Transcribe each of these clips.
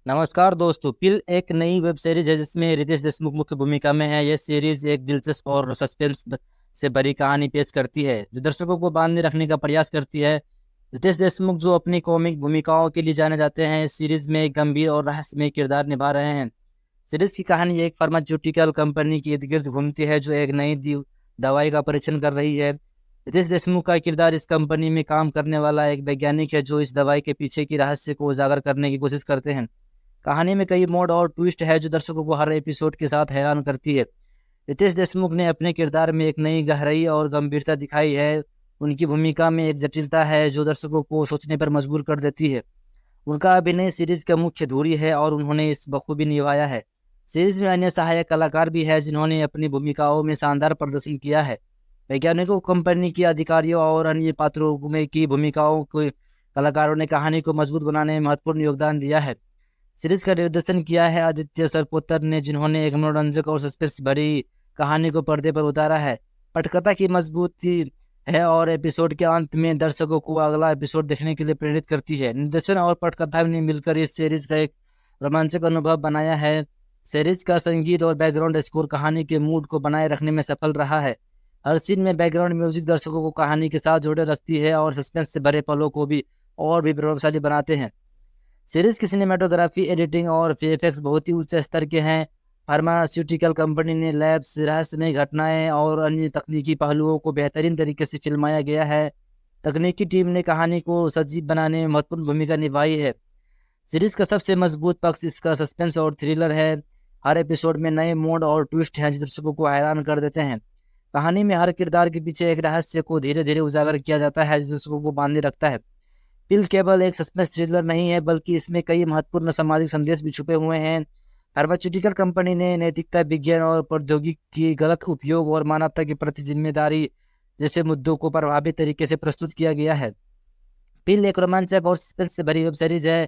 नमस्कार दोस्तों। पिल एक नई वेब सीरीज है जिसमें रितेश देशमुख मुख्य भूमिका में है। यह सीरीज एक दिलचस्प और से भरी कहानी पेश करती है जो दर्शकों को बांधने रखने का प्रयास करती है। रितेश देशमुख जो अपनी कॉमिक भूमिकाओं के लिए जाने जाते हैं, इस सीरीज में एक गंभीर और रहस्यमय किरदार निभा रहे हैं। सीरीज की कहानी एक फार्मास्यूटिकल कंपनी के इर्द गिर्द घूमती है जो एक नई दवाई का परीक्षण कर रही है। रितेश देशमुख का किरदार इस कंपनी में काम करने वाला एक वैज्ञानिक है जो इस दवाई के पीछे की रहस्य को उजागर करने की कोशिश करते हैं। कहानी में कई मोड़ और ट्विस्ट है जो दर्शकों को हर एपिसोड के साथ हैरान करती है। रितेश देशमुख ने अपने किरदार में एक नई गहराई और गंभीरता दिखाई है। उनकी भूमिका में एक जटिलता है जो दर्शकों को सोचने पर मजबूर कर देती है। उनका अभिनय सीरीज का मुख्य धुरी है और उन्होंने इस बखूबी निभाया है। सीरीज में अन्य सहायक कलाकार भी है जिन्होंने अपनी भूमिकाओं में शानदार प्रदर्शन किया है। वैज्ञानिकों, कंपनी के अधिकारियों और अन्य पात्रों में की भूमिकाओं को कलाकारों ने कहानी को मजबूत बनाने में महत्वपूर्ण योगदान दिया है। सीरीज का निर्देशन किया है आदित्य सरपोतर ने, जिन्होंने एक मनोरंजक और सस्पेंस भरी कहानी को पर्दे पर उतारा है। पटकथा की मजबूती है और एपिसोड के अंत में दर्शकों को अगला एपिसोड देखने के लिए प्रेरित करती है। निर्देशन और पटकथा ने मिलकर इस सीरीज का एक रोमांचक अनुभव बनाया है। सीरीज का संगीत और बैकग्राउंड स्कोर कहानी के मूड को बनाए रखने में सफल रहा है। हर सीन में बैकग्राउंड म्यूजिक दर्शकों को कहानी के साथ जोड़े रखती है और सस्पेंस से भरे पलों को भी और भी प्रभावशाली बनाते हैं। सीरीज की सिनेमेटोग्राफी, एडिटिंग और वीएफएक्स बहुत ही उच्च स्तर के हैं। फार्मास्यूटिकल कंपनी ने लैब्स, रहस्यमय घटनाएं और अन्य तकनीकी पहलुओं को बेहतरीन तरीके से फिल्माया गया है। तकनीकी टीम ने कहानी को सजीव बनाने में महत्वपूर्ण भूमिका निभाई है। सीरीज का सबसे मजबूत पक्ष इसका सस्पेंस और थ्रिलर है। हर एपिसोड में नए मोड और ट्विस्ट हैं जो दर्शकों को हैरान कर देते हैं। कहानी में हर किरदार के पीछे एक रहस्य को धीरे धीरे उजागर किया जाता है जो दर्शकों को बांधे रखता है। पिल केवल एक सस्पेंस थ्रिलर नहीं है बल्कि इसमें कई महत्वपूर्ण सामाजिक संदेश भी छुपे हुए हैं। फार्मास्यूटिकल कंपनी ने नैतिकता, विज्ञान और प्रौद्योगिकी की गलत उपयोग और मानवता के प्रति जिम्मेदारी जैसे मुद्दों को प्रभावी तरीके से प्रस्तुत किया गया है। पिल एक रोमांचक और सस्पेंस से भरी वेब सीरीज है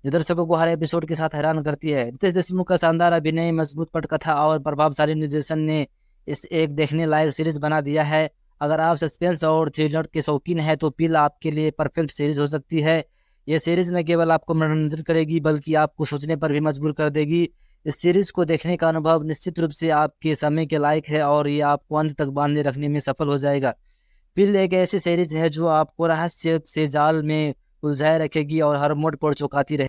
जो दर्शकों को हर एपिसोड के साथ हैरान करती है। रितेश देशमुख का शानदार अभिनय, मजबूत पटकथा और प्रभावशाली निर्देशन ने इस एक देखने लायक सीरीज बना दिया है। अगर आप सस्पेंस और थ्रिलर के शौकीन हैं तो पिल आपके लिए परफेक्ट सीरीज हो सकती है। यह सीरीज न केवल आपको मनोरंजन करेगी बल्कि आपको सोचने पर भी मजबूर कर देगी। इस सीरीज को देखने का अनुभव निश्चित रूप से आपके समय के लायक है और ये आपको अंत तक बांधे रखने में सफल हो जाएगा। पिल एक ऐसी सीरीज है जो आपको रहस्य से जाल में उलझाए रखेगी और हर मोड़ पर चौंकाती रहेगी।